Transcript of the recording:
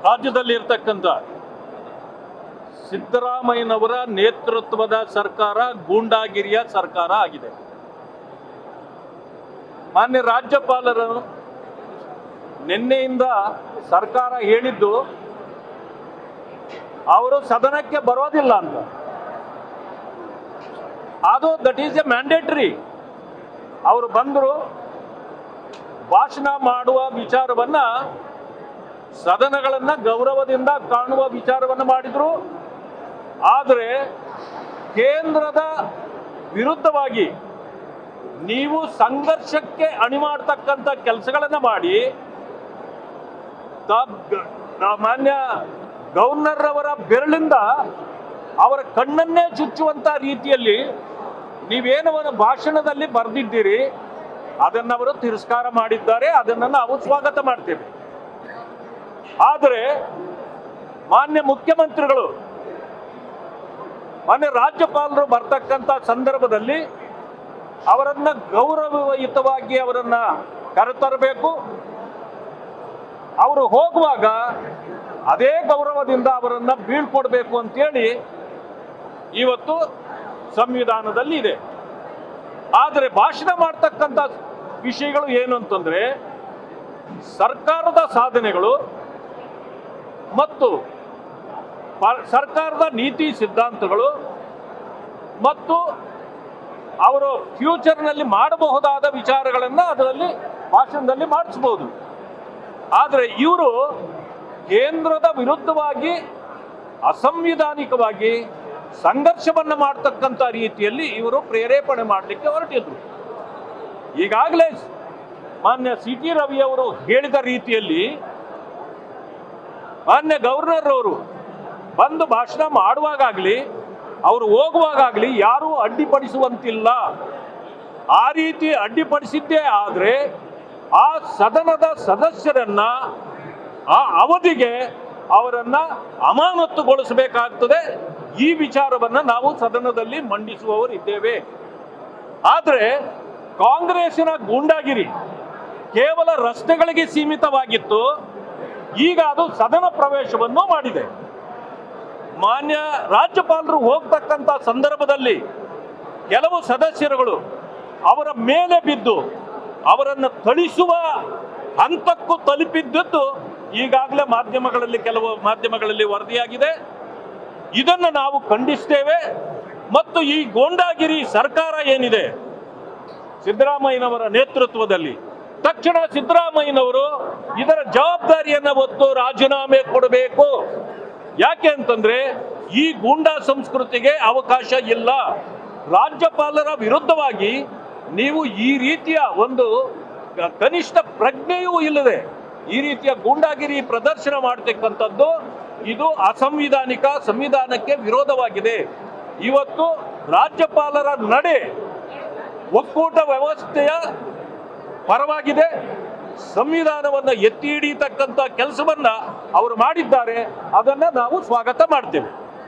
ರಾಜ್ಯದಲ್ಲಿರ್ತಕ್ಕಂಥ ಸಿದ್ದರಾಮಯ್ಯನವರ ನೇತೃತ್ವದ ಸರ್ಕಾರ ಗೂಂಡಾಗಿರಿಯ ಸರ್ಕಾರ ಆಗಿದೆ. ಮಾನ್ಯ ರಾಜ್ಯಪಾಲರು ನಿನ್ನೆಯಿಂದ ಸರ್ಕಾರ ಹೇಳಿದ್ದು ಅವರು ಸದನಕ್ಕೆ ಬರೋದಿಲ್ಲ ಅಂತ. ಅದು ದಟ್ ಈಸ್ ಎ ಮ್ಯಾಂಡೇಟರಿ. ಅವರು ಬಂದರು, ಭಾಷಣ ಮಾಡುವ ವಿಚಾರವನ್ನ, ಸದನಗಳನ್ನು ಗೌರವದಿಂದ ಕಾಣುವ ವಿಚಾರವನ್ನು ಮಾಡಿದ್ರು. ಆದರೆ ಕೇಂದ್ರದ ವಿರುದ್ಧವಾಗಿ ನೀವು ಸಂಘರ್ಷಕ್ಕೆ ಅಣಿ ಮಾಡತಕ್ಕಂಥ ಕೆಲಸಗಳನ್ನು ಮಾಡಿ ಮಾನ್ಯ ಗವರ್ನರ್ ಅವರ ಬೆರಳಿಂದ ಅವರ ಕಣ್ಣನ್ನೇ ಚುಚ್ಚುವಂತ ರೀತಿಯಲ್ಲಿ ನೀವೇನು ಭಾಷಣದಲ್ಲಿ ಬರೆದಿದ್ದೀರಿ ಅದನ್ನು ಅವರು ತಿರಸ್ಕಾರ ಮಾಡಿದ್ದಾರೆ. ಅದನ್ನು ನಾವು ಸ್ವಾಗತ ಮಾಡ್ತೇವೆ. ಆದರೆ ಮಾನ್ಯ ಮುಖ್ಯಮಂತ್ರಿಗಳು, ಮಾನ್ಯ ರಾಜ್ಯಪಾಲರು ಬರ್ತಕ್ಕಂಥ ಸಂದರ್ಭದಲ್ಲಿ ಅವರನ್ನ ಗೌರವಯುತವಾಗಿ ಅವರನ್ನ ಕರೆತರಬೇಕು. ಅವರು ಹೋಗುವಾಗ ಅದೇ ಗೌರವದಿಂದ ಅವರನ್ನ ಬೀಳ್ಕೊಡ್ಬೇಕು ಅಂತೇಳಿ ಇವತ್ತು ಸಂವಿಧಾನದಲ್ಲಿ ಇದೆ. ಆದರೆ ಭಾಷಣ ಮಾಡ್ತಕ್ಕಂಥ ವಿಷಯಗಳು ಏನು ಅಂತಂದ್ರೆ, ಸರ್ಕಾರದ ಸಾಧನೆಗಳು ಮತ್ತು ಸರ್ಕಾರದ ನೀತಿ ಸಿದ್ಧಾಂತಗಳು ಮತ್ತು ಅವರು ಫ್ಯೂಚರ್ನಲ್ಲಿ ಮಾಡಬಹುದಾದ ವಿಚಾರಗಳನ್ನು ಅದರಲ್ಲಿ ಭಾಷಣದಲ್ಲಿ ಮಾಡಿಸ್ಬೋದು. ಆದರೆ ಇವರು ಕೇಂದ್ರದ ವಿರುದ್ಧವಾಗಿ ಅಸಂವಿಧಾನಿಕವಾಗಿ ಸಂಘರ್ಷವನ್ನು ಮಾಡತಕ್ಕಂಥ ರೀತಿಯಲ್ಲಿ ಇವರು ಪ್ರೇರೇಪಣೆ ಮಾಡಲಿಕ್ಕೆ ಹೊರಟಿದ್ರು. ಈಗಾಗಲೇ ಮಾನ್ಯ ಸಿ ಟಿ ರವಿ ಅವರು ಹೇಳಿದ ರೀತಿಯಲ್ಲಿ ಮಾನ್ಯ ಗವರ್ನರ್ ಅವರು ಬಂದು ಭಾಷಣ ಮಾಡುವಾಗಲಿ ಅವರು ಹೋಗುವಾಗಲಿ ಯಾರೂ ಅಡ್ಡಿಪಡಿಸುವಂತಿಲ್ಲ. ಆ ರೀತಿ ಅಡ್ಡಿಪಡಿಸಿದ್ದೇ ಆದರೆ ಆ ಸದನದ ಸದಸ್ಯರನ್ನ ಆ ಅವಧಿಗೆ ಅವರನ್ನ ಅಮಾನತುಗೊಳಿಸಬೇಕಾಗ್ತದೆ. ಈ ವಿಚಾರವನ್ನು ನಾವು ಸದನದಲ್ಲಿ ಮಂಡಿಸುವವರಿದ್ದೇವೆ. ಆದರೆ ಕಾಂಗ್ರೆಸ್ಸಿನ ಗೂಂಡಾಗಿರಿ ಕೇವಲ ರಸ್ತೆಗಳಿಗೆ ಸೀಮಿತವಾಗಿತ್ತು, ಈಗ ಅದು ಸದನ ಪ್ರವೇಶವನ್ನು ಮಾಡಿದೆ. ಮಾನ್ಯ ರಾಜ್ಯಪಾಲರು ಹೋಗ್ತಕ್ಕಂಥ ಸಂದರ್ಭದಲ್ಲಿ ಕೆಲವು ಸದಸ್ಯರುಗಳು ಅವರ ಮೇಲೆ ಬಿದ್ದು ಅವರನ್ನು ಥಳಿಸುವ ಹಂತಕ್ಕೂ ತಲುಪಿದ್ದದ್ದು ಈಗಾಗಲೇ ಕೆಲವು ಮಾಧ್ಯಮಗಳಲ್ಲಿ ವರದಿಯಾಗಿದೆ. ಇದನ್ನು ನಾವು ಖಂಡಿಸ್ತೇವೆ. ಮತ್ತು ಈ ಗೂಂಡಾಗಿರಿ ಸರ್ಕಾರ ಏನಿದೆ ಸಿದ್ದರಾಮಯ್ಯನವರ ನೇತೃತ್ವದಲ್ಲಿ, ತಕ್ಷಣ ಸಿದ್ದರಾಮಯ್ಯನವರು ಇದರ ಜವಾಬ್ದಾರಿಯನ್ನು ಹೊತ್ತು ರಾಜೀನಾಮೆ ಕೊಡಬೇಕು. ಯಾಕೆ ಅಂತಂದ್ರೆ ಈ ಗೂಂಡಾ ಸಂಸ್ಕೃತಿಗೆ ಅವಕಾಶ ಇಲ್ಲ. ರಾಜ್ಯಪಾಲರ ವಿರುದ್ಧವಾಗಿ ನೀವು ಈ ರೀತಿಯ ಒಂದು ಕನಿಷ್ಠ ಪ್ರಜ್ಞೆಯೂ ಇಲ್ಲದೆ ಈ ರೀತಿಯ ಗೂಂಡಾಗಿರಿ ಪ್ರದರ್ಶನ ಮಾಡತಕ್ಕಂಥದ್ದು ಇದು ಅಸಂವಿಧಾನಿಕ, ಸಂವಿಧಾನಕ್ಕೆ ವಿರೋಧವಾಗಿದೆ. ಇವತ್ತು ರಾಜ್ಯಪಾಲರ ನಡೆ ಒಕ್ಕೂಟ ವ್ಯವಸ್ಥೆಯ ಪರವಾಗಿದೆ. ಸಂವಿಧಾನವನ್ನು ಎತ್ತಿ ಹಿಡಿಯತಕ್ಕಂಥ ಕೆಲಸವನ್ನ ಅವರು ಮಾಡಿದ್ದಾರೆ. ಅದನ್ನು ನಾವು ಸ್ವಾಗತ ಮಾಡ್ತೇವೆ.